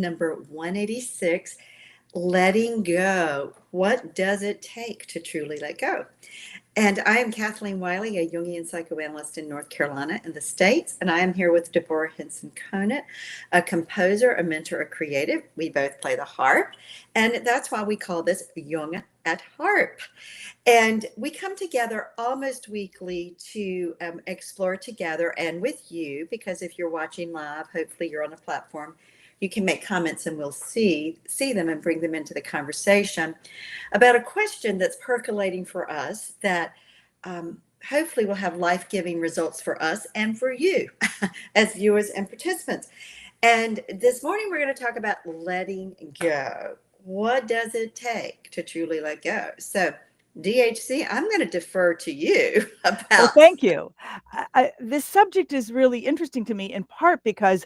number 186, Letting Go. What does it take to truly let go? And I am Kathleen Wiley, a Jungian Psychoanalyst in North Carolina in the States. And I am here with Deborah Henson-Conant, a composer, a mentor, a creative. We both play the harp. And that's why we call this Jung at Harp. And we come together almost weekly to explore together and with you, because if you're watching live, hopefully you're on a platform, you can make comments and we'll see them and bring them into the conversation about a question that's percolating for us that hopefully will have life-giving results for us and for you as viewers and participants. And this morning we're going to talk about letting go. What does it take to truly let go? So DHC, I'm going to defer to you about. Well, thank you. This subject is really interesting to me in part because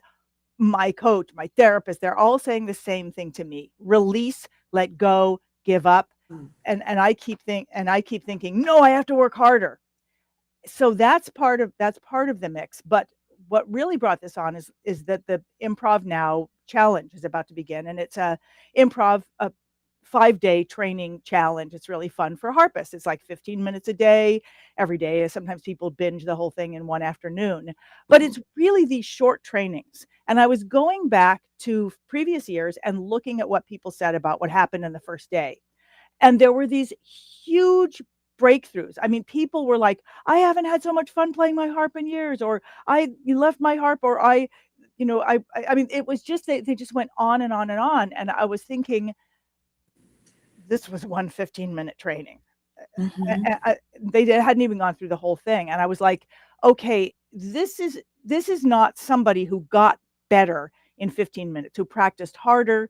my coach, my therapist, they're all saying the same thing to me: release, let go, give up. And I keep thinking, no, I have to work harder. So that's part of the mix. But what really brought this on is that the Improv Now challenge is about to begin, and it's a 5-day training challenge. It's really fun for harpists. It's like 15 minutes a day, every day. Sometimes people binge the whole thing in one afternoon, but it's really these short trainings. And I was going back to previous years and looking at what people said about what happened in the first day. And there were these huge breakthroughs. I mean, people were like, I haven't had so much fun playing my harp in years, or you left my harp, or I mean, it was just, they just went on and on and on. And I was thinking, this was one 15-minute training. They hadn't even gone through the whole thing. And I was like, okay, this is not somebody who got better in 15 minutes, who practiced harder.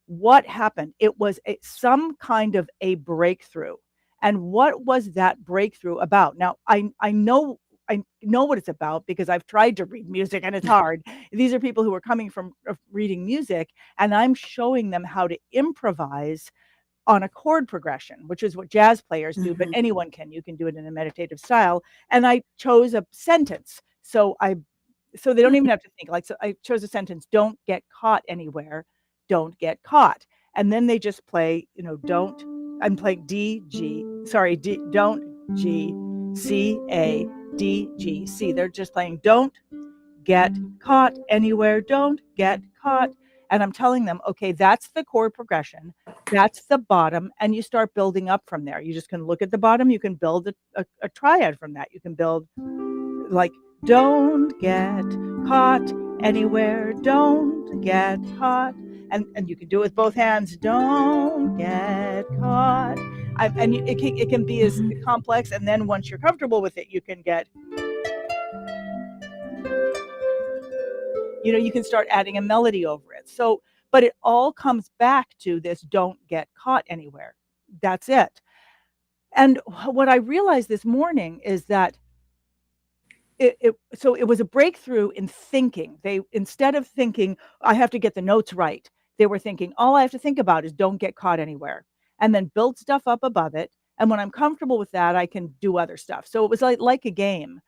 What happened? It was some kind of a breakthrough. And what was that breakthrough about? Now, I know what it's about because I've tried to read music and it's hard. These are people who are coming from reading music, and I'm showing them how to improvise on a chord progression, which is what jazz players do, but anyone can. You can do it in a meditative style. And I chose a sentence. So they don't even have to think. So I chose a sentence: don't get caught anywhere, don't get caught. And then they just play, I'm playing D, don't, G, C, A, D, G, C. They're just playing don't get caught anywhere, don't get caught. And I'm telling them, okay, that's the chord progression. That's the bottom. And you start building up from there. You just can look at the bottom. You can build a triad from that. You can build like, don't get caught anywhere, don't get caught. And you can do it with both hands. Don't get caught. It can be as complex. And then once you're comfortable with it, you can get, you can start adding a melody over it. So, but it all comes back to this: don't get caught anywhere. That's it. And what I realized this morning is that it was a breakthrough in thinking. They, instead of thinking, I have to get the notes right, they were thinking, all I have to think about is don't get caught anywhere, and then build stuff up above it. And when I'm comfortable with that, I can do other stuff. So it was like a game.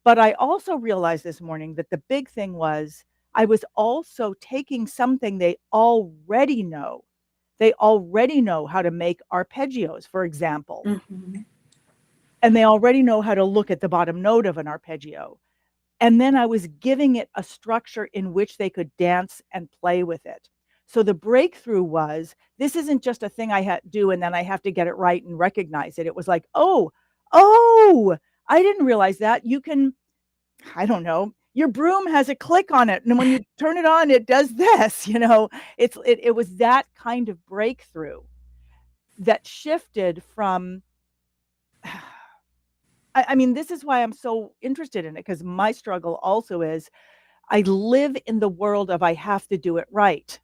But I also realized this morning that the big thing was I was also taking something they already know. They already know how to make arpeggios, for example. And they already know how to look at the bottom note of an arpeggio. And then I was giving it a structure in which they could dance and play with it. So the breakthrough was, this isn't just a thing I do and then I have to get it right and recognize it. It was like, oh, I didn't realize that. You can, I don't know, your broom has a click on it, and when you turn it on, it does this. It was that kind of breakthrough that shifted from, I mean, this is why I'm so interested in it, because my struggle also is I live in the world of I have to do it right.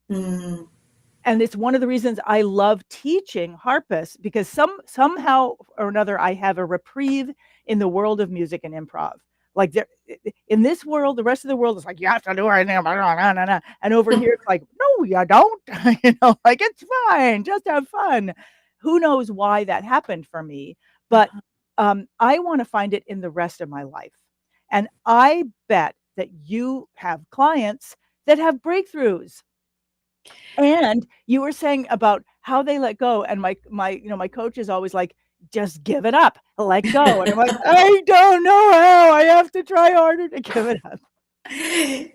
And it's one of the reasons I love teaching harpists, because somehow or another I have a reprieve in the world of music and improv. Like in this world, the rest of the world is like, you have to do it. And over here, it's like, no, you don't. Like, it's fine. Just have fun. Who knows why that happened for me? But I want to find it in the rest of my life. And I bet that you have clients that have breakthroughs And you were saying about how they let go, and my coach is always like, just give it up, let go. And I'm like, I don't know how. I have to try harder to give it up.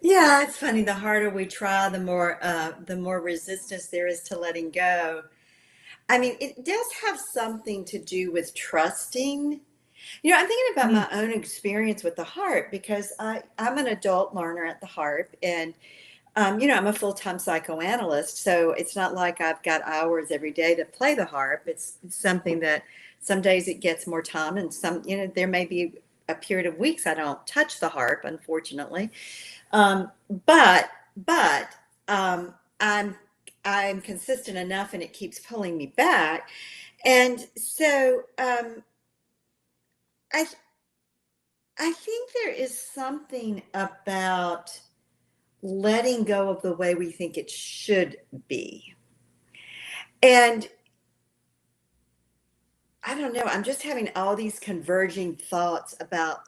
Yeah, it's funny. The harder we try, the more resistance there is to letting go. I mean, it does have something to do with trusting. I'm thinking about Mm. my own experience with the harp because I'm an adult learner at the harp, and I'm a full-time psychoanalyst, so it's not like I've got hours every day to play the harp. It's something that some days it gets more time, and there may be a period of weeks I don't touch the harp, unfortunately. Um, but but I'm consistent enough, and it keeps pulling me back. And so I I think there is something about letting go of the way we think it should be. And I don't know, I'm just having all these converging thoughts about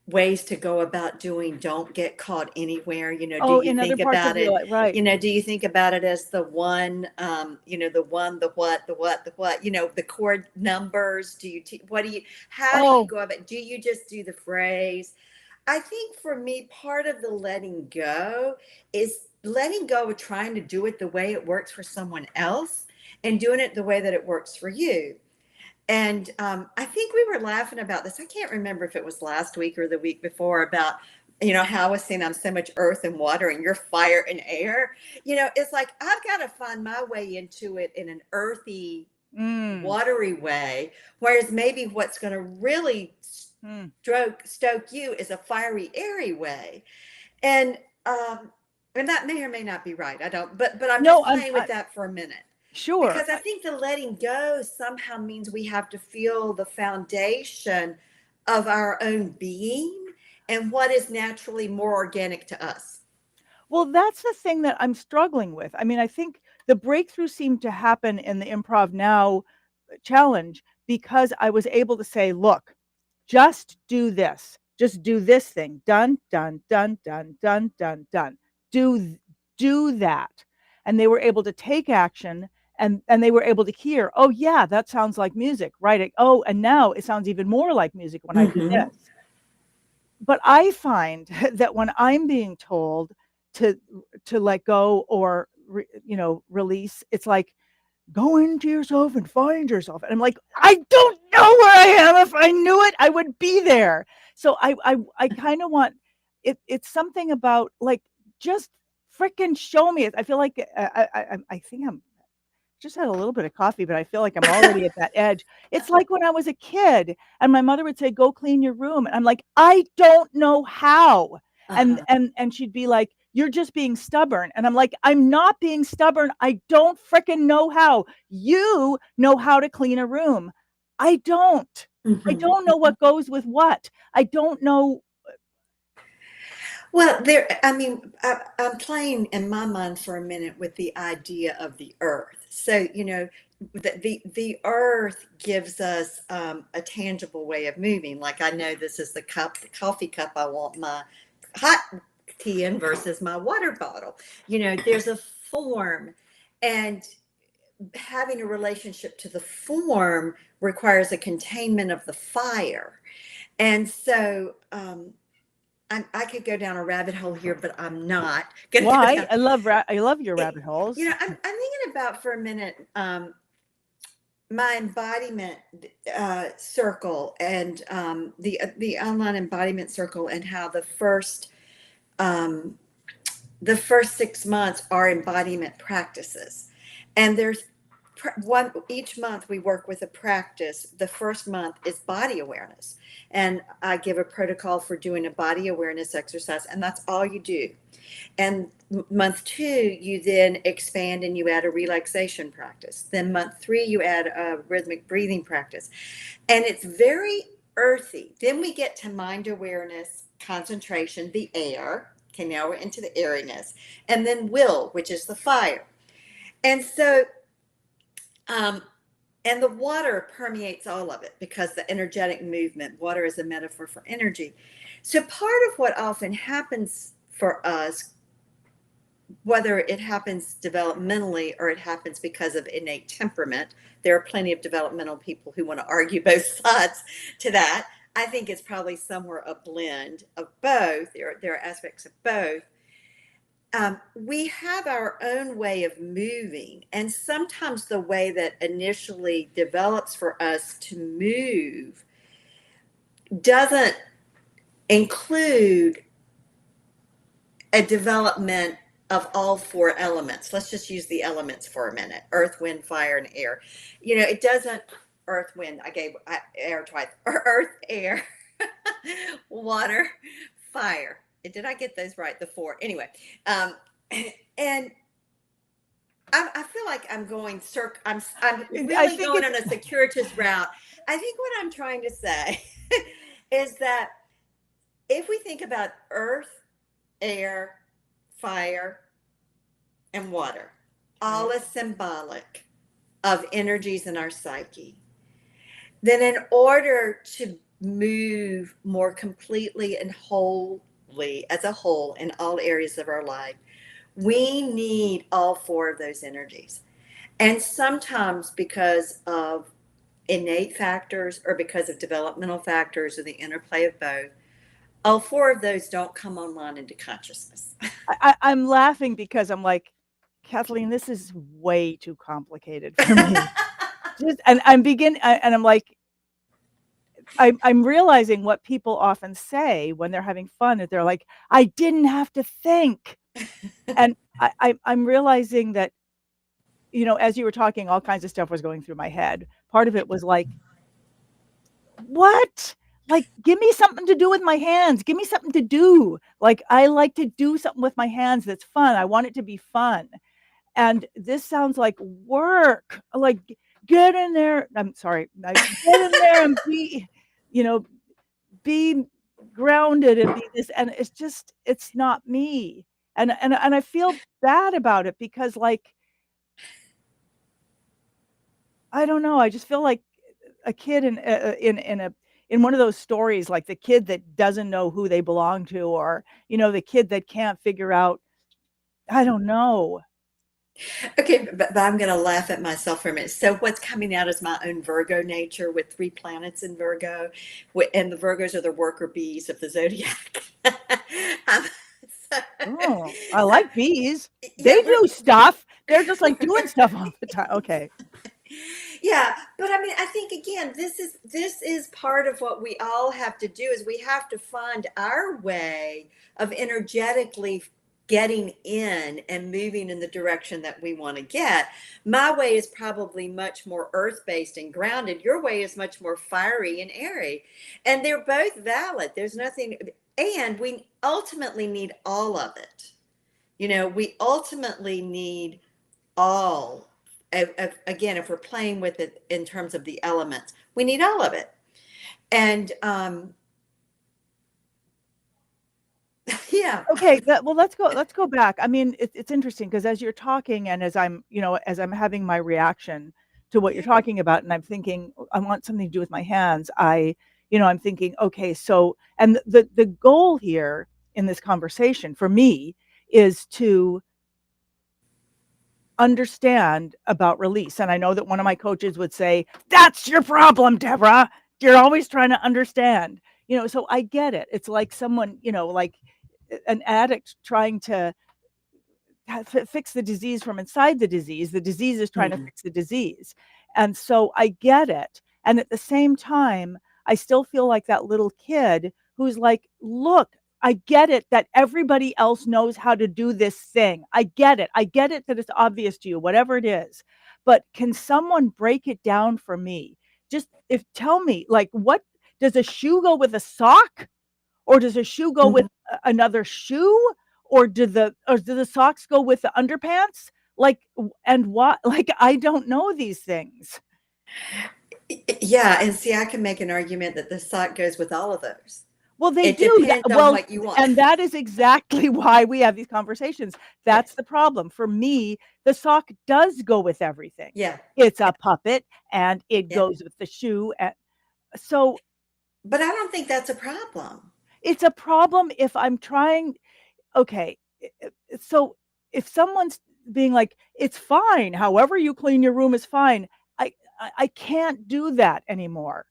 ways to go about doing don't get caught anywhere. Do Oh, you in other think parts of about your it? life, right? Do you think about it as the one, the one, the what, the chord numbers? How do you Oh, go about, do you just do the phrase? I think for me, part of the letting go is letting go of trying to do it the way it works for someone else and doing it the way that it works for you. And I think we were laughing about this. I can't remember if it was last week or the week before about, how I was saying I'm so much earth and water and you're fire and air. It's like I've got to find my way into it in an earthy, mm, watery way. Whereas maybe what's going to really mm. stoke you is a fiery, airy way. And um, and that may or may not be right. I don't, but I'm No, just playing with that for a minute. sure. Because I think the letting go somehow means we have to feel the foundation of our own being and what is naturally more organic to us. Well, that's the thing that I'm struggling with. I mean, I think the breakthrough seemed to happen in the Improv Now challenge because I was able to say, look, just do this. Just do this thing. Done, done, done, done, done, done, done. Do do that. And they were able to take action, and they were able to hear, oh yeah, that sounds like music, right? Oh, and now it sounds even more like music when I do Mm-hmm. this. But I find that when I'm being told to let go or release, it's like go into yourself and find yourself. And I'm like, I don't know where I am. If I knew it, I would be there. So I kind of want it. It's something about like just freaking show me it. I feel like I think I'm just had a little bit of coffee, but I feel like I'm already at that edge. It's like when I was a kid and my mother would say, "Go clean your room." And I'm like, "I don't know how." And Uh-huh. she'd be like, "You're just being stubborn." And I'm like, "I'm not being stubborn. I don't freaking know how. You know how to clean a room. I don't. I Mm-hmm. don't know what goes with what. I don't know." Well, I'm playing in my mind for a minute with the idea of the earth. So, the earth gives us a tangible way of moving. Like I know this is the coffee cup I want my hot tea in versus my water bottle. There's a form, and having a relationship to the form requires a containment of the fire. And so, I could go down a rabbit hole here, but I'm not going to go Why? down. I love your It, rabbit holes. I'm thinking about for a minute my embodiment circle and the online embodiment circle, and how um, the first 6 months are embodiment practices, and there's one each month we work with a practice. The first month is body awareness, and I give a protocol for doing a body awareness exercise, and that's all you do. And month 2, you then expand and you add a relaxation practice. Then month 3, you add a rhythmic breathing practice. And it's very earthy. Then we get to mind awareness, concentration, the air. Okay, now we're into the airiness. And then will, which is the fire. And so, um, and the water permeates all of it because the energetic movement, water is a metaphor for energy. So part of what often happens for us whether it happens developmentally or it happens because of innate temperament. There are plenty of developmental people who want to argue both sides to that. I think it's probably somewhere a blend of both. There are aspects of both. We have our own way of moving, and sometimes the way that initially develops for us to move doesn't include a development of all four elements. Let's just use the elements for a minute: earth, wind, fire, and air. It doesn't, earth, wind, I gave air twice, earth, air, water, fire. Did I get those right? The four. Anyway, and I feel like I'm going I'm really going on a circuitous route. I think what I'm trying to say is that if we think about earth, air, fire, and water, all is symbolic of energies in our psyche, then in order to move more completely and wholly as a whole in all areas of our life, we need all four of those energies. And sometimes because of innate factors or because of developmental factors or the interplay of both, all four of those don't come online into consciousness. I'm laughing because I'm like, Kathleen, this is way too complicated for me. And I'm like, I'm realizing what people often say when they're having fun, is they're like, I didn't have to think. And I'm realizing that, as you were talking, all kinds of stuff was going through my head. Part of it was like, what? Like, give me something to do with my hands. Give me something to do. Like, I like to do something with my hands that's fun. I want it to be fun. And this sounds like work. Like, get in there. I'm sorry. Get in there and be grounded and be this. And it's not me. And I feel bad about it because, like, I don't know. I just feel like a kid in one of those stories, like the kid that doesn't know who they belong to, or the kid that can't figure out. I don't know. Okay, but I'm going to laugh at myself for a minute. So what's coming out is my own Virgo nature with 3 planets in Virgo, and the Virgos are the worker bees of the zodiac. Um, so, Oh, I like bees. yeah, They do stuff. They're just like doing stuff all the time. Okay. yeah, but I mean, I think again, this is part of what we all have to do is we have to find our way of energetically getting in and moving in the direction that we want to get. My way is probably much more earth-based and grounded. Your way is much more fiery and airy. And they're both valid. There's nothing, and we ultimately need all of it. We ultimately need all again, if we're playing with it in terms of the elements, we need all of it. And yeah. Okay. Well, let's go back. I mean, it's interesting because as you're talking and as I'm having my reaction to what you're talking about, and I'm thinking, I want something to do with my hands. I'm thinking, okay, so, and the goal here in this conversation for me is to understand about release. And I know that one of my coaches would say, that's your problem, Deborah. You're always trying to understand, so I get it. It's like someone, like an addict trying to fix the disease from inside the disease. The disease is trying to fix the disease. And so I get it. And at the same time, I still feel like that little kid who's like, look, I get it that everybody else knows how to do this thing. I get it. I get it that it's obvious to you, whatever it is. But can someone break it down for me? Just tell me, like, what does a shoe go with a sock? Or does a shoe go with another shoe? Or do the socks go with the underpants? Like, and what? Like, I don't know these things. Yeah, and see, I can make an argument that the sock goes with all of those. Well, they It do. depends on Well, what you want. and that is exactly why we have these conversations. That's the problem. For me, the sock does go with everything. Yeah. It's a puppet and it goes with the shoe. And so, but I don't think that's a problem. it's a problem if I'm trying. Okay. So if someone's being like, it's fine, however you clean your room is fine, I can't do that anymore.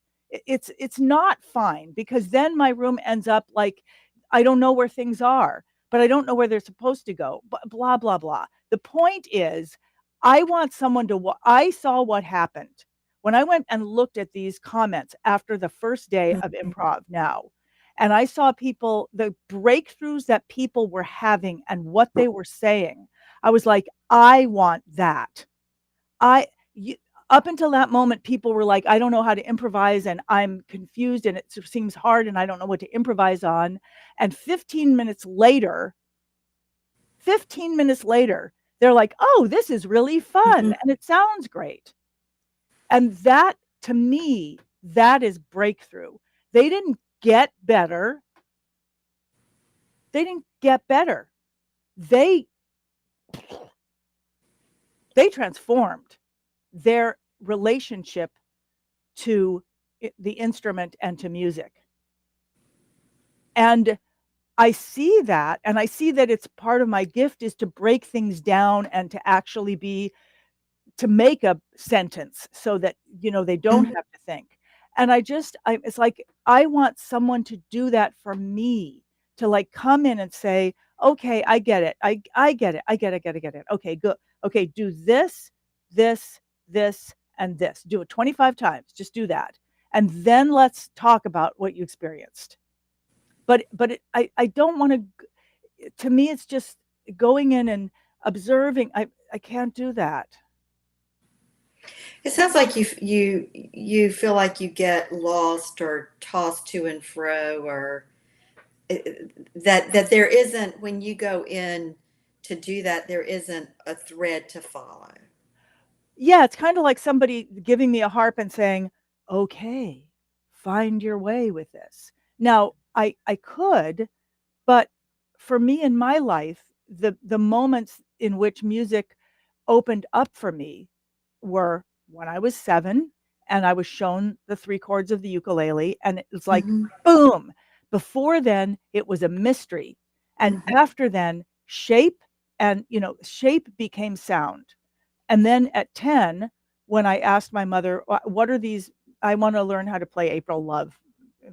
It's not fine, because then my room ends up like I don't know where things are, but I don't know where they're supposed to go. Blah blah blah. The point is, I want someone to. I saw what happened when I went and looked at these comments after the first day of Mhm. improv now, and I saw people, the breakthroughs that people were having and what they were saying. I was like, I want that. I you, Up until that moment, people were like, I don't know how to improvise, and I'm confused, and it seems hard, and I don't know what to improvise on. And 15 minutes later, they're like, oh, this is really fun, Mhm. and it sounds great. And that, to me, that is breakthrough. They didn't get better. They didn't get better. They they transformed their relationship to the instrument and to music. And I see that, and I see that it's part of my gift is to break things down and to actually be to make a sentence so that, they don't Mhm. have to think. And it's like I want someone to do that for me, to like come in and say, okay, I get it. I get it. I get it, get it. Okay, good. Okay, do this, this, this, and this. Do it 25 times. Just do that. And then let's talk about what you experienced. I don't want to me, it's just going in and observing. I can't do that. It sounds like you feel like you get lost or tossed to and fro, or that there isn't, when you go in to do that, there isn't a thread to follow. Yeah, it's kind of like somebody giving me a harp and saying, "Okay, find your way with this." Now, I could, but for me in my life, the moments in which music opened up for me were when I was 7 and I was shown the 3 chords of the ukulele, and it was like, Mhm. boom. Before then, it was a mystery. And Mhm. after then, shape became sound. And then at 10, when I asked my mother, what are these? I want to learn how to play April Love,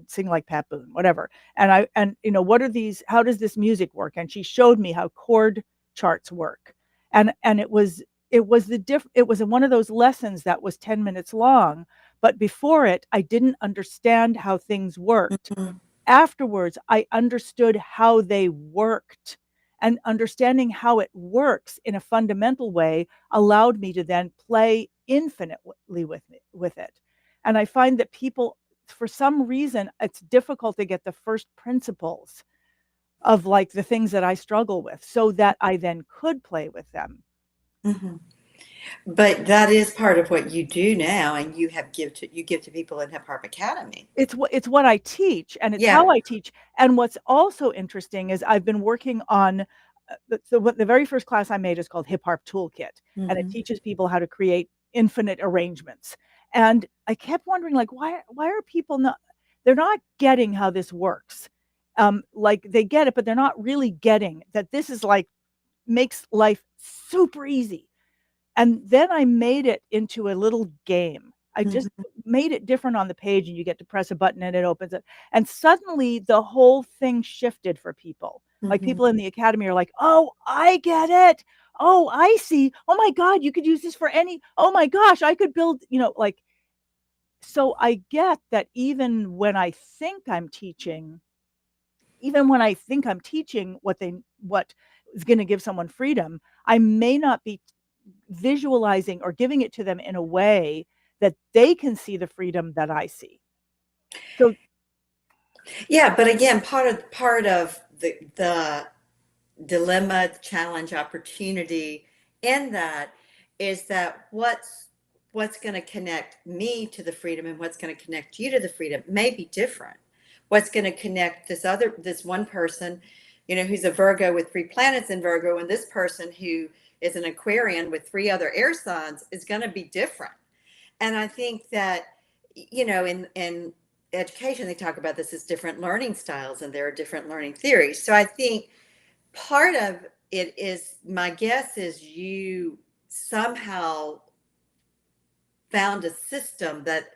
sing like Pat Boone, whatever. What are these? How does this music work? And she showed me how chord charts work. And it was one of those lessons that was 10 minutes long. But before it, I didn't understand how things worked. Mhm. Afterwards, I understood how they worked, and understanding how it works in a fundamental way allowed me to then play infinitely with it. And I find that people, for some reason, it's difficult to get the first principles of like the things that I struggle with so that I then could play with them. Mhm. But that is part of what you do now, and you give to people in Hip Hop Academy. It's what I teach, and it's how Yeah. I teach. And what's also interesting is I've been working on the very first class I made is called Hip Hop Toolkit, and it Mhm. teaches people how to create infinite arrangements. And I kept wondering, like, why are people not, they're not getting how this works. Like they get it, but they're not really getting that this is like makes life super easy. And then I made it into a little game. I just Mhm. made it different on the page, and you get to press a button and it opens it. And suddenly the whole thing shifted for people. Like Mhm. people in the academy are like, "Oh, I get it. Oh, I see. Oh my God, you could use this for any. Oh my gosh, I could build, like." So I get that even when I think I'm teaching what is going to give someone freedom, I may not be visualizing or giving it to them in a way that they can see the freedom that I see. So Yeah, but again, part of the dilemma, challenge, opportunity in that is that what's going to connect me to the freedom and what's going to connect you to the freedom may be different. What's going to connect this one person, who's a Virgo with 3 planets in Virgo, and this person who is an Aquarian with 3 other air signs is going to be different. And I think that, in education, they talk about this as different learning styles and there are different learning theories. So I think part of it is, my guess is you somehow found a system that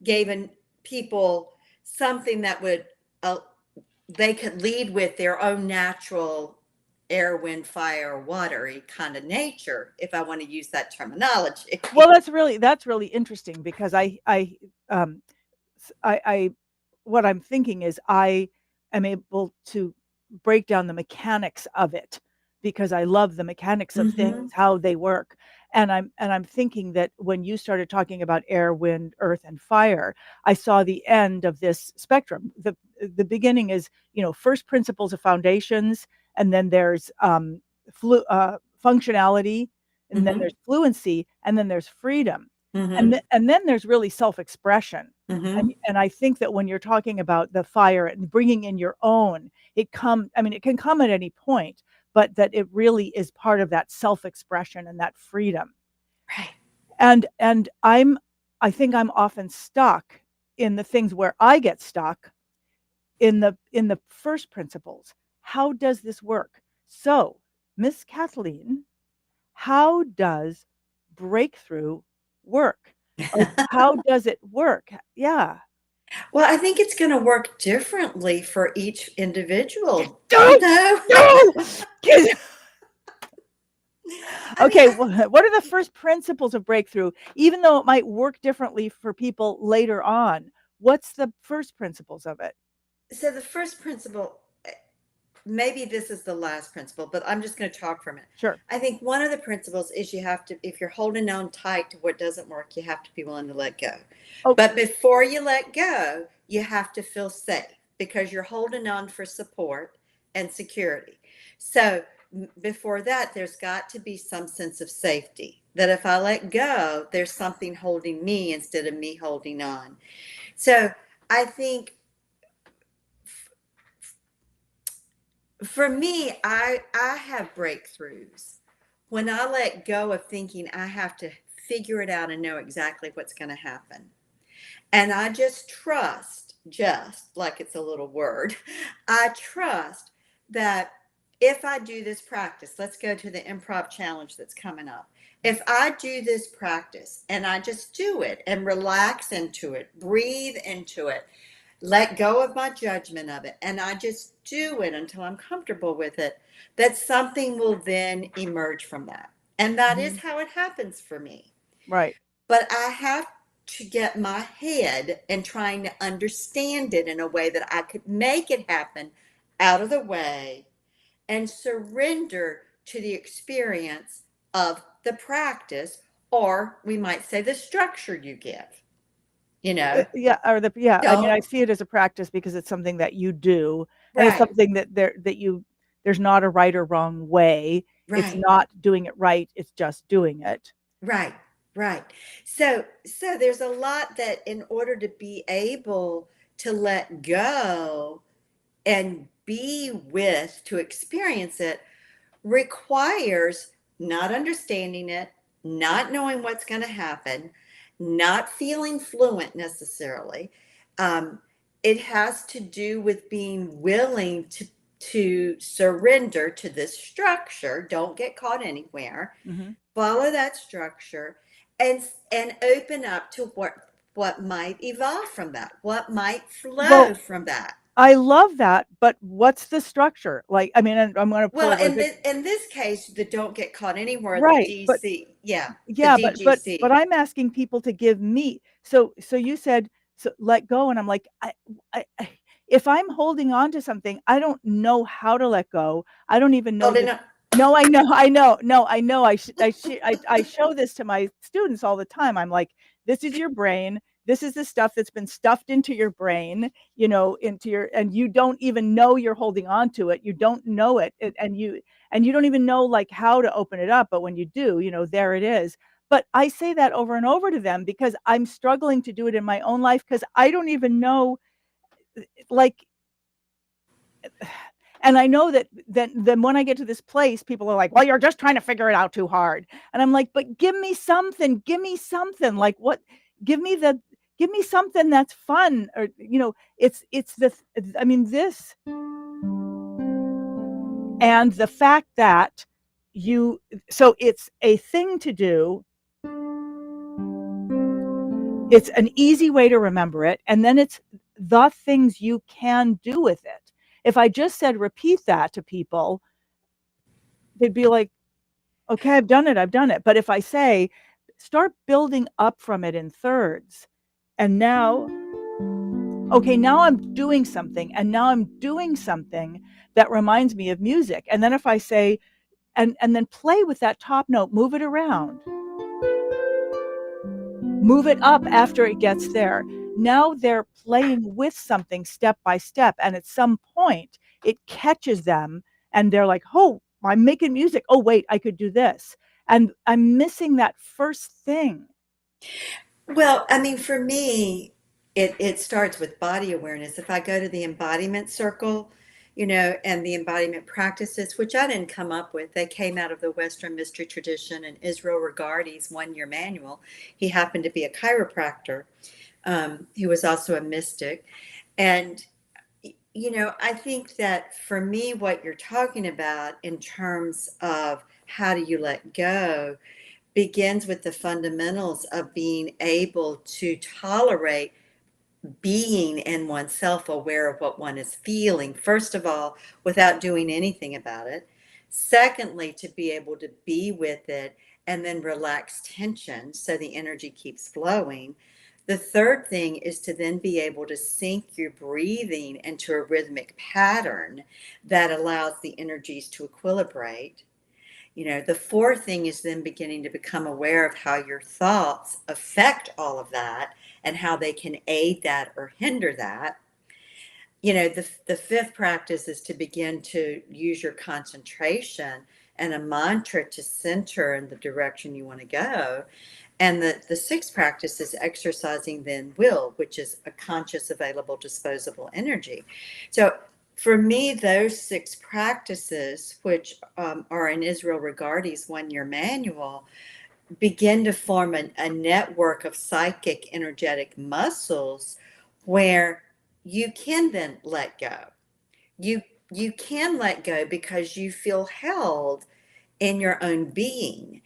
gave people something that would, uh, they could lead with their own natural air, wind, fire, watery kind of nature, if I want to use that terminology. Well, that's really interesting because um, I what I'm thinking is I am able to break down the mechanics of it because I love the mechanics of things, Mm-hmm. how they work. And I'm thinking that when you started talking about air, wind, earth, and fire, I saw the end of this spectrum. The beginning is, first principles of foundations, and then there's functionality, and then Mm-hmm. there's fluency, and then there's freedom. And, Mm-hmm. and then there's really self-expression. Mm-hmm. And I think that when you're talking about the fire and bringing in your own, it can come at any point, but that it really is part of that self-expression and that freedom. Right. And I think I'm often stuck in the things where I get stuck in the first principles. How does this work? So, Miss Kathleen, how does breakthrough work? Like, how does it work? Yeah. Well, I think it's going to work differently for each individual. No, No. no. I mean, Okay, what are the first principles of breakthrough? Even though it might work differently for people later on, what's the first principles of it? so the first principle, maybe this is the last principle, but I'm just going to talk for a minute. Sure. I think one of the principles is you have to, if you're holding on tight to what doesn't work, you have to be willing to let go. Oh, But before you let go, you have to feel safe because you're holding on for support and security. So before that, there's got to be some sense of safety that if I let go, there's something holding me instead of me holding on. So I think for me, I have breakthroughs when I let go of thinking I have to figure it out and know exactly what's going to happen. And I just like it's a little word, I trust that if I do this practice, let's go to the improv challenge that's coming up. If I do this practice and I just do it and relax into it, breathe into it, let go of my judgment of it, and I just do it until I'm comfortable with it, that something will then emerge from that. And that is how it happens for me. right. But I have to get my head and trying to understand it in a way that I could make it happen out of the way and surrender to the experience of the practice, or we might say the structure you give. You know, Yeah, yeah. I mean, don't, I see it as a practice because it's something that you do, and it's right, something there's not a right or wrong way. It's right. not doing it right. It's just doing it. Right, right. So there's a lot that in order to be able to let go and be with, to experience it, requires not understanding it, not knowing what's going to happen, not feeling fluent necessarily. Um, it has to do with being willing to surrender to this structure. Don't get caught anywhere, Mhm. follow that structure, and open up to what might evolve from that, what might flow Well, from that. I love that, but what's the structure? Like, I mean, and I'm gonna pull Well, over a bit. in this case, the don't get caught anywhere, the Right, but DC, yeah, the yeah, but DGC. I'm asking people to give me. So you said, so let go, and I'm like, if I'm holding on to something, I don't know how to let go. I don't even know Holding the. up. No, I know, I know, no, I know. I show this to my students all the time. I'm like, this is your brain. This is the stuff that's been stuffed into your brain, and you don't even know you're holding on to it. You don't know it, and you don't even know like how to open it up. But when you do, there it is. But I say that over and over to them because I'm struggling to do it in my own life because I don't even know, like, and I know that then when I get to this place, people are like, well, you're just trying to figure it out too hard. And I'm like, but give me something. Give me something. Like what? Give me the give me something that's fun. Or it's the I mean, this And the fact that so it's a thing to do, it's an easy way to remember it, and then it's the things you can do with it. If I just said repeat that to people, they'd be like, okay, I've done it. But if I say, start building up from it in thirds, and now, okay, now I'm doing something, and now I'm doing something that reminds me of music. And then if I say, and then play with that top note, move it around, move it up after it gets there. Now they're playing with something step by step. And at some point, it catches them and they're like, oh, I'm making music. Oh, wait, I could do this. And I'm missing that first thing. Well, I mean, for me, it starts with body awareness. If I go to the embodiment circle, and the embodiment practices, which I didn't come up with, they came out of the Western mystery tradition and Israel Regardie's 1 year manual. He happened to be a chiropractor. He was also a mystic. And, I think that for me, what you're talking about in terms of how do you let go begins with the fundamentals of being able to tolerate being in oneself, aware of what one is feeling, first of all, without doing anything about it. Secondly, to be able to be with it and then relax tension so the energy keeps flowing. The third thing is to then be able to sync your breathing into a rhythmic pattern that allows the energies to equilibrate. The fourth thing is then beginning to become aware of how your thoughts affect all of that and how they can aid that or hinder that. The fifth practice is to begin to use your concentration and a mantra to center in the direction you want to go. And the sixth practice is exercising then will, which is a conscious, available, disposable energy. So for me, those six practices, which are in Israel Regardie's 1 year manual, begin to form a network of psychic energetic muscles where you can then let go. You you can let go because you feel held in your own being.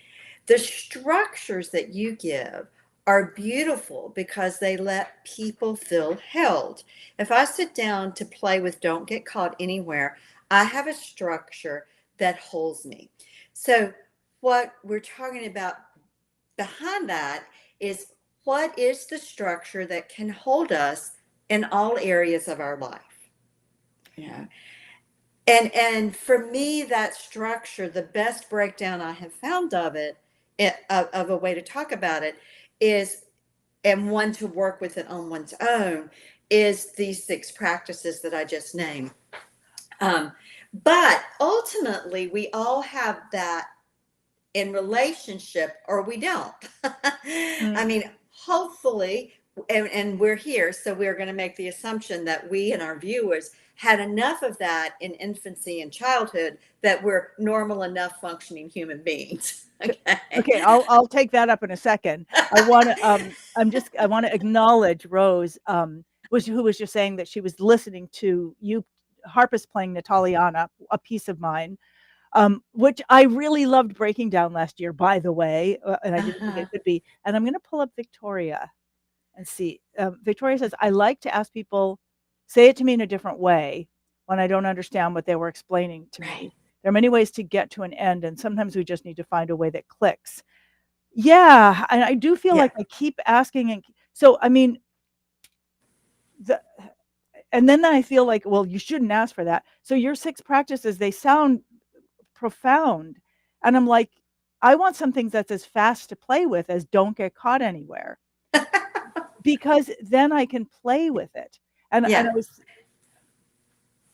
The structures that you give are beautiful because they let people feel held. If I sit down to play with Don't Get Caught Anywhere, I have a structure that holds me. So, what we're talking about behind that is what is the structure that can hold us in all areas of our life? Yeah. And for me, that structure, the best breakdown I have found of it, of a way to talk about it, is, and one to work with it on one's own, is these six practices that I just named. But ultimately, we all have that in relationship, or we don't. I Mm. mean, hopefully, and we're here, so we're going to make the assumption that we and our viewers had enough of that in infancy and childhood that we're normal enough functioning human beings. Okay. Okay, I'll take that up in a second. I want to acknowledge Rose, who was just saying that she was listening to you harpist playing Nataliana, a piece of mine, which I really loved breaking down last year, by the way, and I didn't think Uh-huh. it could be. And I'm going to pull up Victoria and see. Victoria says, I like to ask people, say it to me in a different way when I don't understand what they were explaining to Right. me. There are many ways to get to an end, and sometimes we just need to find a way that clicks. Yeah, and I do feel Yeah. like I keep asking, and so I mean, the and then I feel like, well, you shouldn't ask for that. So your six practices, they sound profound, and I'm like, I want something that's as fast to play with as Don't Get Caught Anywhere, because then I can play with it. And Yeah. I was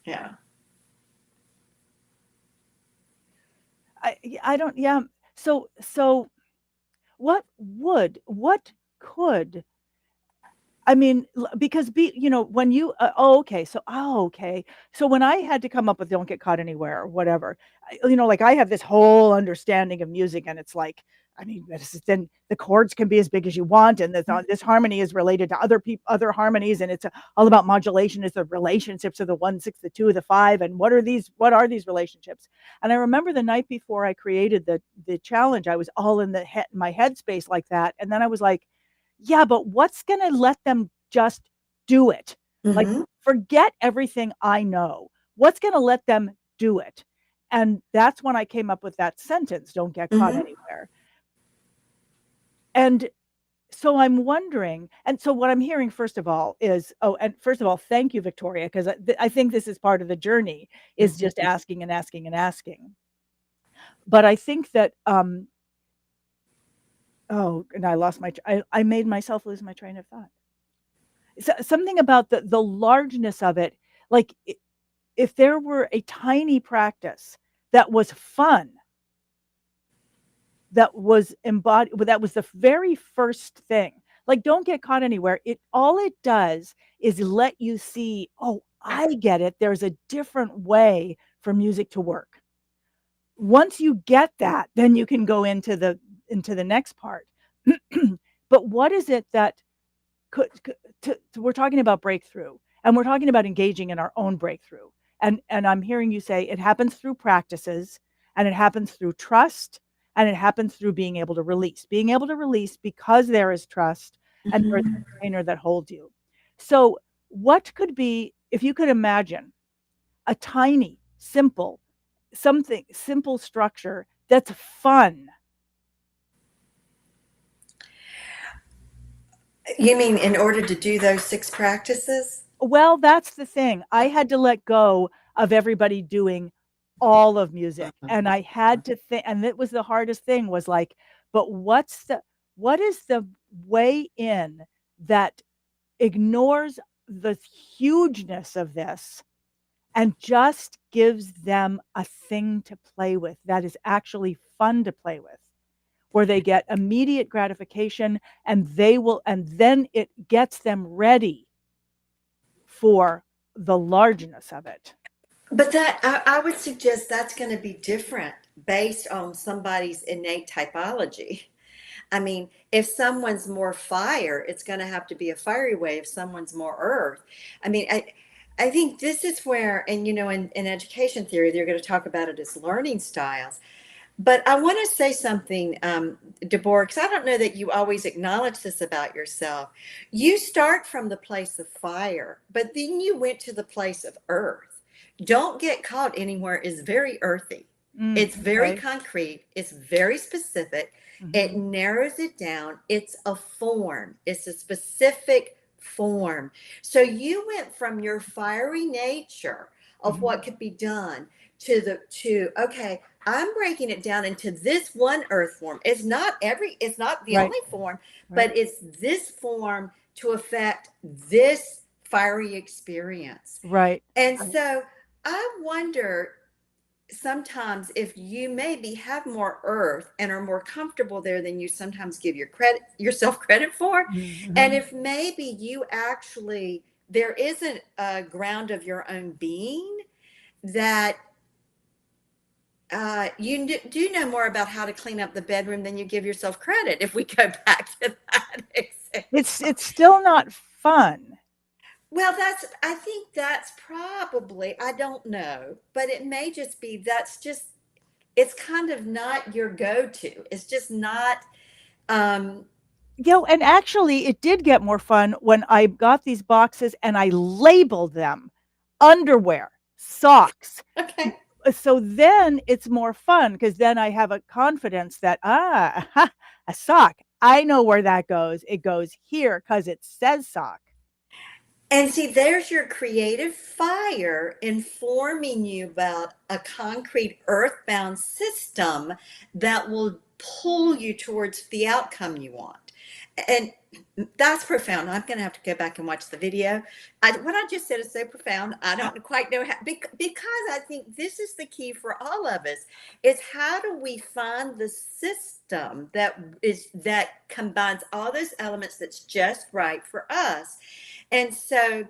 Yeah. I don't yeah. So what could I mean, because when you, okay. So when I had to come up with "Don't Get Caught Anywhere" or whatever, like I have this whole understanding of music, and it's like, I mean, then the chords can be as big as you want, and this harmony is related to other harmonies, and it's all about modulation. Is the relationships of the 1/6, the 2, the 5, and what are these relationships? And I remember the night before I created the challenge, I was all in my headspace like that, and then I was like, yeah, but what's going to let them just do it? Like, Mm-hmm. forget everything I know. What's going to let them do it? And that's when I came up with that sentence, "Don't get caught Mm-hmm. anywhere." And so I'm wondering, and so what I'm hearing, first of all, is, and first of all, thank you, Victoria, because I think this is part of the journey, is just asking and asking and asking. But I think that, and I made myself lose my train of thought. Something about the largeness of it, like, if there were a tiny practice that was fun, that was embodied, that was the very first thing, like "Don't Get Caught Anywhere," all it does is let you see, oh, I get it, there's a different way for music to work. Once you get that, then you can go into the next part. But what is it that we're talking about breakthrough, and we're talking about engaging in our own breakthrough, and I'm hearing you say it happens through practices, and it happens through trust, and it happens through being able to release because there is trust, and there is Mm-hmm. a trainer that holds you. So what could be, if you could imagine a tiny simple structure that's fun? You mean in order to do those 6 practices? Well, that's the thing. I had to let go of everybody doing all of music, and I had to think, and it was the hardest thing, was like, but what is the way in that ignores the hugeness of this and just gives them a thing to play with that is actually fun to play with, where they get immediate gratification, and then it gets them ready for the largeness of it. But I would suggest that's going to be different based on somebody's innate typology. I mean, if someone's more fire, it's going to have to be a fiery way. If someone's more earth, I mean, I think this is where, and in education theory, they're going to talk about it as learning styles. But I want to say something, Deborah, because I don't know that you always acknowledge this about yourself. You start from the place of fire, but then you went to the place of earth. Don't Get Caught Anywhere is very earthy. It's very Okay. concrete. It's very specific. It Mhm. narrows it down. It's a form. It's a specific form. So you went from your fiery nature of Mhm. what could be done to okay, I'm breaking it down into this one earth form. It's not the Right, only form, right. but it's this form to affect this fiery experience. Right. And Right. so I wonder sometimes if you maybe have more earth and are more comfortable there than you sometimes give yourself credit for. And Mhm. if maybe you actually there isn't a ground of your own being that you do know more about how to clean up the bedroom than you give yourself credit. If we go back to that example, It's still not fun. well, I think that's probably, I don't know, but it may just be that's just it's kind of not your go-to. It's just not. Um, And actually it did get more fun when I got these boxes and I labeled them underwear, socks. okay. So then it's more fun because then I have a confidence that, a sock. I know where that goes. It goes here because it says sock. And see, there's your creative fire informing you about a concrete earthbound system that will pull you towards the outcome you want. And that's profound. I'm going to have to go back and watch the video. What I just said is so profound. I don't quite know how, because I think this is the key for all of us, is how do we find the system that combines all those elements that's just right for us. And so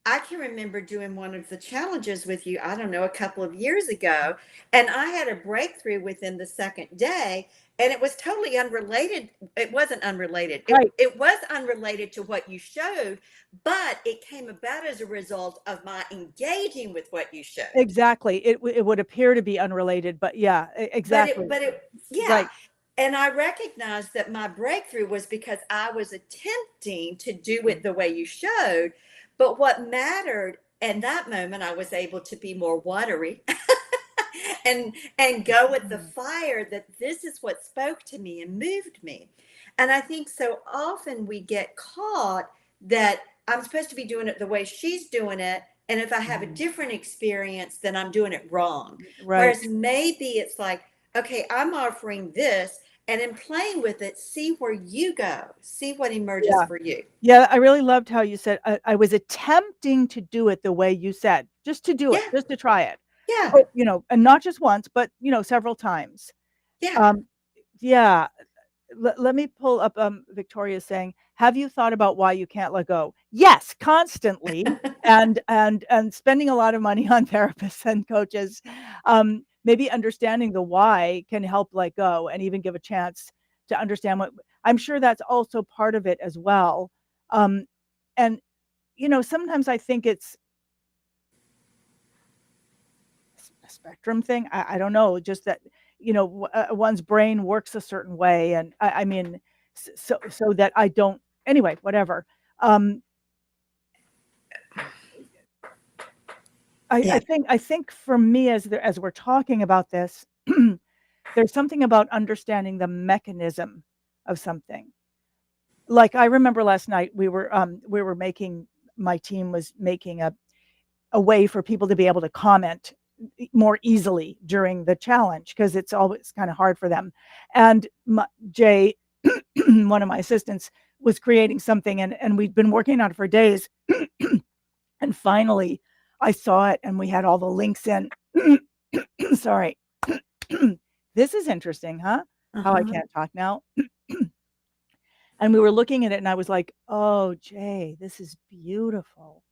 I can remember doing one of the challenges with you, I don't know, a couple of years ago, and I had a breakthrough within the second day, and it was totally unrelated. It wasn't unrelated. Right. It was unrelated to what you showed, but it came about as a result of my engaging with what you showed. Exactly. It would appear to be unrelated, but yeah, exactly. Yeah. Right. And I recognized that my breakthrough was because I was attempting to do it the way you showed. But what mattered in that moment, I was able to be more watery and go with the fire, that this is what spoke to me and moved me. And I think so often we get caught that I'm supposed to be doing it the way she's doing it. And if I have a different experience, then I'm doing it wrong. Right. Whereas maybe it's like, okay, I'm offering this, and in playing with it, see where you go, see what emerges for you. Yeah, I really loved how you said, I was attempting to do it the way you said, just to do it, just to try it. Yeah. Oh, and not just once, but, several times. Yeah. Yeah. Let me pull up, Victoria saying, have you thought about why you can't let go? Yes, constantly. and spending a lot of money on therapists and coaches. Maybe understanding the why can help let go, and even give a chance to understand what, I'm sure that's also part of it as well. And, sometimes I think it's a spectrum thing. I don't know, just that, one's brain works a certain way. And I mean, so that I don't, anyway, whatever. I think for me, as we're talking about this, there's something about understanding the mechanism of something. Like, I remember last night we were making, my team was making a way for people to be able to comment more easily during the challenge, because it's always kind of hard for them. And Jay, one of my assistants, was creating something, and we'd been working on it for days. And finally I saw it, and we had all the links in. Sorry. This is interesting, huh? How I can't talk now. And we were looking at it, and I was like, oh, Jay, this is beautiful.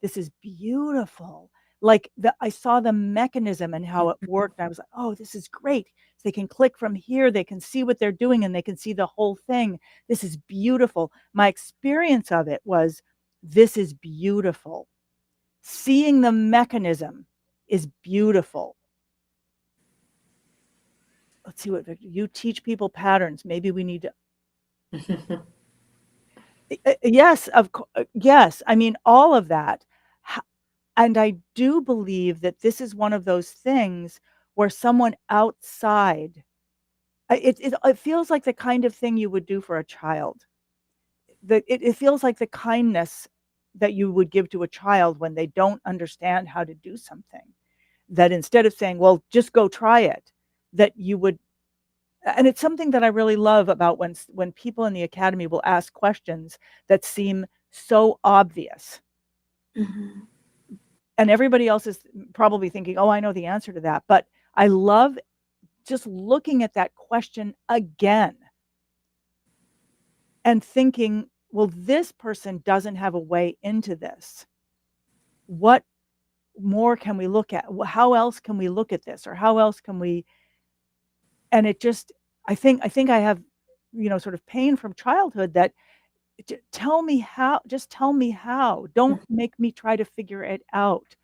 This is beautiful. Like, I saw the mechanism and how it worked. And I was like, oh, this is great. So they can click from here. They can see what they're doing, and they can see the whole thing. This is beautiful. My experience of it was, this is beautiful. Seeing the mechanism is beautiful. Let's see what you teach people patterns. Maybe we need to. Yes, of course. Yes. I mean, all of that. And I do believe that this is one of those things where someone outside, it feels like the kind of thing you would do for a child. It feels like the kindness that you would give to a child when they don't understand how to do something. That instead of saying, well, just go try it, that you would. And it's something that I really love about when people in the academy will ask questions that seem so obvious. And everybody else is probably thinking, oh, I know the answer to that. But I love just looking at that question again and thinking, well, this person doesn't have a way into this. What more can we look at? How else can we look at this? Or how else can we? And it just, I think I have, sort of pain from childhood that, tell me how, just tell me how. Don't make me try to figure it out.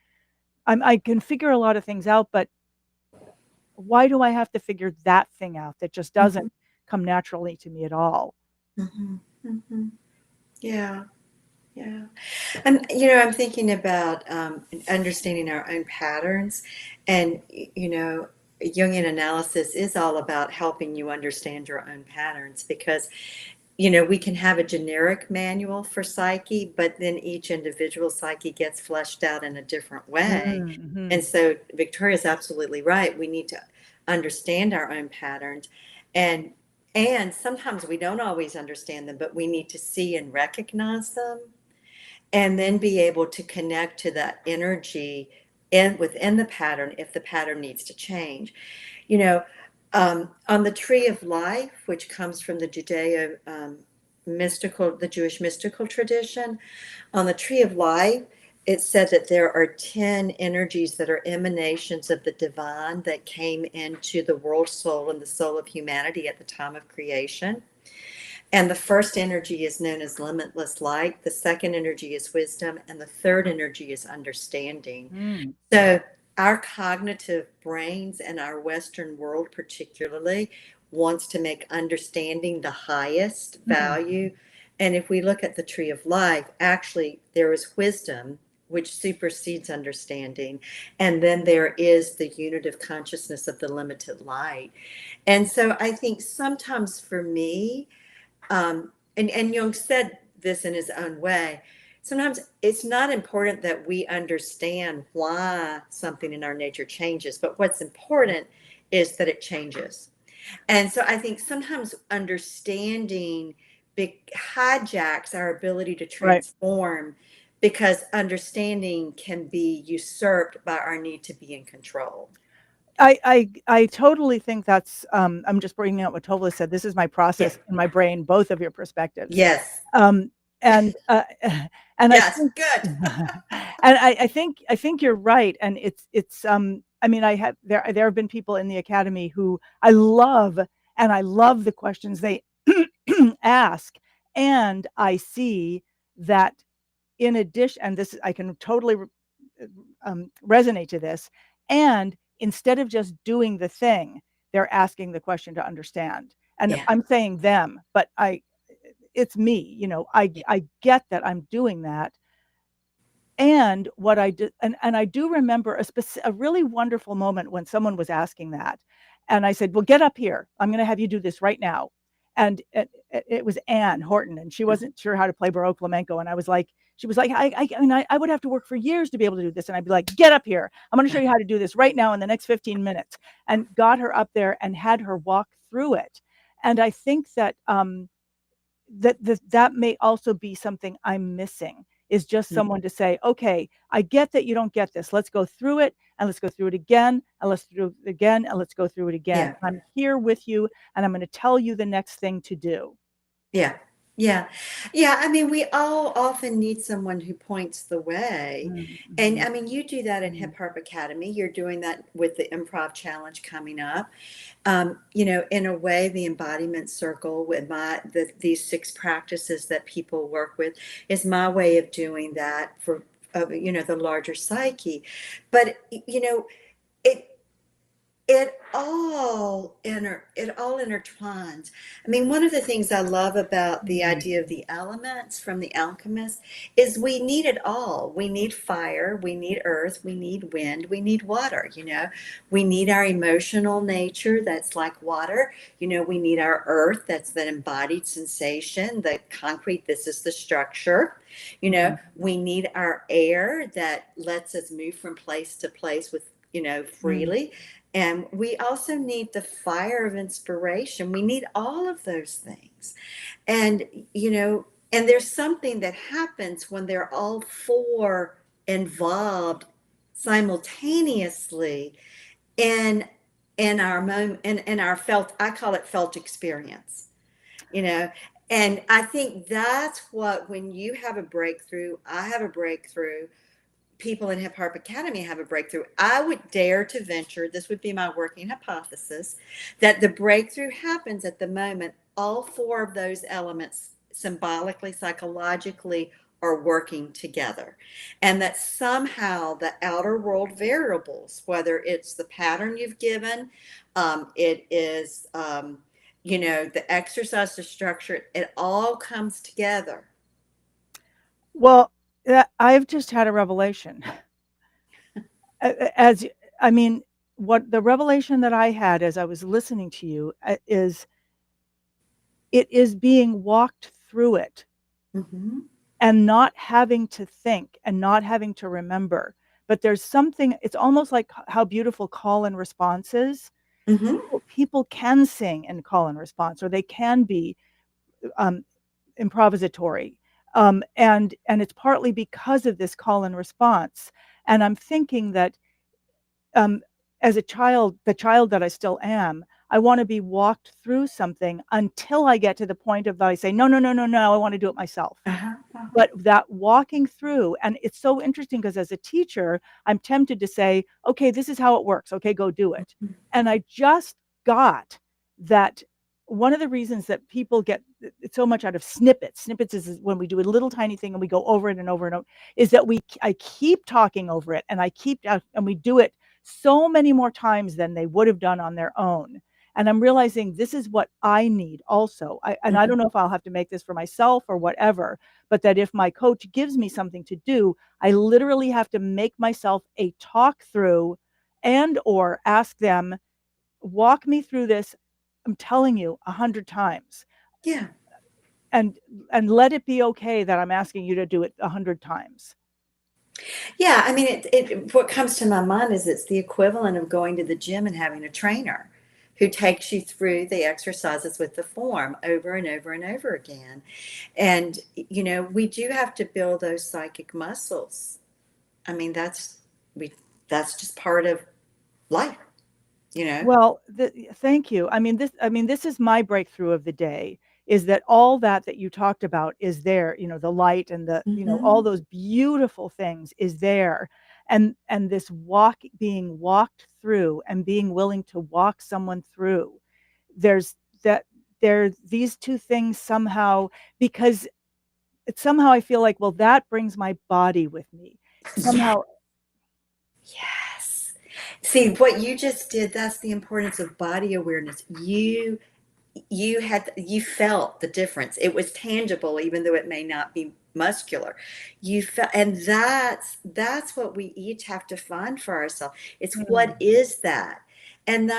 I can figure a lot of things out, but why do I have to figure that thing out that just doesn't come naturally to me at all? Yeah. Yeah. And, I'm thinking about understanding our own patterns. And, Jungian analysis is all about helping you understand your own patterns, because, we can have a generic manual for psyche, but then each individual psyche gets fleshed out in a different way. And so Victoria's absolutely right. We need to understand our own patterns. And And sometimes we don't always understand them, but we need to see and recognize them and then be able to connect to that energy within the pattern if the pattern needs to change. You know, on the tree of life, which comes from the Judeo mystical, the Jewish mystical tradition, on the tree of life, it said that there are 10 energies that are emanations of the divine that came into the world soul and the soul of humanity at the time of creation. And the first energy is known as limitless light. The second energy is wisdom. And the third energy is understanding. Mm. So, our cognitive brains and our Western world, particularly, wants to make understanding the highest Mm. value. And if we look at the tree of life, actually, there is wisdom, which supersedes understanding. And then there is the unitive consciousness of the limited light. And so, I think sometimes for me, and Jung said this in his own way. Sometimes it's not important that we understand why something in our nature changes, but what's important is that it changes. And so I think sometimes understanding hijacks our ability to Right. transform because understanding can be usurped by our need to be in control. I totally think that's, I'm just bringing out what Tova said. This is my Yeah. process in my brain, both of your perspectives. Yes. Um, and, and I Yes. think, Good. and I think you're right. And it's, I mean, there have been people in the academy who I love, and I love the questions they ask. And I see that in addition, and this, I can totally resonate to this. And instead of just doing the thing, they're asking the question to understand. And Yeah. I'm saying them, but it's me, Yeah. I get that I'm doing that. And what I did, and I do remember a really wonderful moment when someone was asking that. And I said, well, get up here. I'm going to have you do this right now. And it was Anne Horton, and she Mhm. wasn't sure how to play Baroque flamenco. And I was like, she was like, I mean, I would have to work for years to be able to do this. And I'd be like, get up here. I'm going to show you how to do this right now in the next 15 minutes. And got her up there and had her walk through it. And I think that that may also be something I'm missing, is just Mhm. someone to say, okay, I get that you don't get this. Let's go through it, and let's go through it again, and let's do it again, and let's go through it again. Yeah. I'm here with you, and I'm going to tell you the next thing to do. Yeah. Yeah. Yeah. I mean, we all often need someone who points the way. And Mm-hmm. I mean, you do that in Mm-hmm. Hip Hop Academy. You're doing that with the improv challenge coming up. In a way, the embodiment circle with these 6 practices that people work with is my way of doing that for, the larger psyche. But, it, it all intertwines. I mean, one of the things I love about the Mm-hmm. idea of the elements from the alchemist is we need it all. We need fire, we need earth, we need wind, we need water. We need our emotional nature that's like water. We need our earth, that's that embodied sensation, the concrete, this is the structure. We need our air that lets us move from place to place with Mm-hmm. freely. And we also need the fire of inspiration. We need all of those things. And, and there's something that happens when they're all 4 involved simultaneously in our moment, in our felt, I call it felt experience, you know. And I think that's what, when you have a breakthrough, I have a breakthrough, people in Hip Hop Academy have a breakthrough. I would dare to venture, this would be my working hypothesis, that the breakthrough happens at the moment all 4 of those elements, symbolically, psychologically, are working together. And that somehow the outer world variables, whether it's the pattern you've given, it is, the exercise, the structure, it all comes together. Well, I've just had a revelation. As I mean, what the revelation that I had as I was listening to you is, it is being walked through it Mm-hmm. and not having to think and not having to remember. But there's something, it's almost like how beautiful call and response is. Hmm. People can sing and call and response, or they can be um, improvisatory. And it's partly because of this call and response. And I'm thinking that um, as a child, the child that I still am, I want to be walked through something until I get to the point of that I say, no, no, no, no, no, I want to do it myself. Uh-huh, uh-huh. But that walking through, and it's so interesting because as a teacher, I'm tempted to say, okay, this is how it works. Okay, go do it. And I just got that one of the reasons that people get so much out of snippets is when we do a little tiny thing and we go over it and over and over, is that I keep talking over it, and and we do it so many more times than they would have done on their own. And I'm realizing this is what I need also. And I Mhm. don't know if I'll have to make this for myself or whatever, but that if my coach gives me something to do, I literally have to make myself a talk through and or ask them, walk me through this. I'm telling you 100 times, Yeah. and let it be okay that I'm asking you to do it 100 times. Yeah, I mean, what comes to my mind is it's the equivalent of going to the gym and having a trainer who takes you through the exercises with the form over and over and over again. And, we do have to build those psychic muscles. I mean, we that's just part of life, you know. Well, thank you. I mean, this is my breakthrough of the day, is that all that you talked about is there, the light and all Hmm. those beautiful things is there. And this being walked through and being willing to walk someone through, there's that there these two things somehow, because somehow I feel like, well, that brings my body with me. Yeah. Somehow. Yes. See, what you just did, that's the importance of body awareness. You felt the difference. It was tangible, even though it may not be muscular. You felt, and that's what we each have to find for ourselves. It's what Hmm. is that? And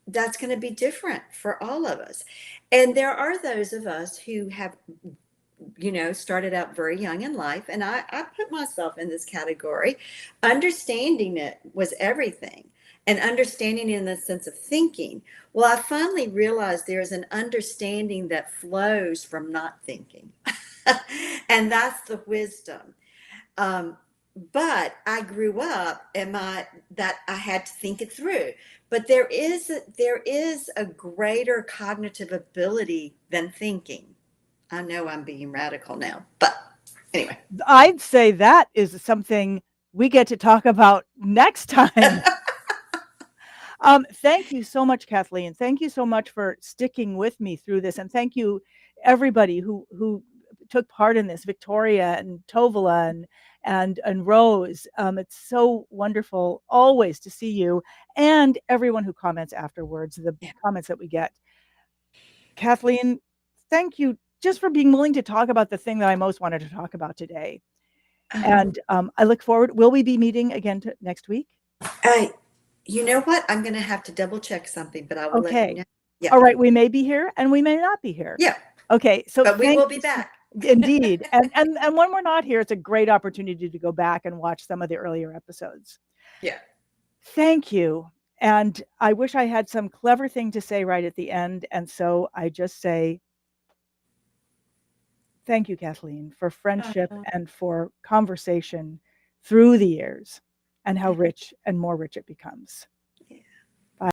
that's going to be different for all of us. And there are those of us who have, started out very young in life, and I put myself in this category. Understanding it was everything, and understanding in the sense of thinking. Well, I finally realized there is an understanding that flows from not thinking, and that's the wisdom. Um, but I grew up and that I had to think it through. But there is a greater cognitive ability than thinking. I know I'm being radical now, but anyway. I'd say that is something we get to talk about next time. Thank you so much, Kathleen. Thank you so much for sticking with me through this, and thank you everybody who took part in this. Victoria and Tovala and Rose. It's so wonderful always to see you, and everyone who comments afterwards. The Yeah. comments that we get. Kathleen, thank you just for being willing to talk about the thing that I most wanted to talk about today. Um, And I look forward. Will we be meeting again next week? I, you know what? I'm going to have to double check something, but I will let you Okay. know. Yeah. All right. We may be here and we may not be here. Yeah. Okay. So But we thank will be you. back. Indeed. And when we're not here, it's a great opportunity to go back and watch some of the earlier episodes. Yeah. Thank you. And I wish I had some clever thing to say right at the end. And so I just say thank you, Kathleen, for friendship Uh, and for conversation through the years and how yeah. rich and more rich it becomes.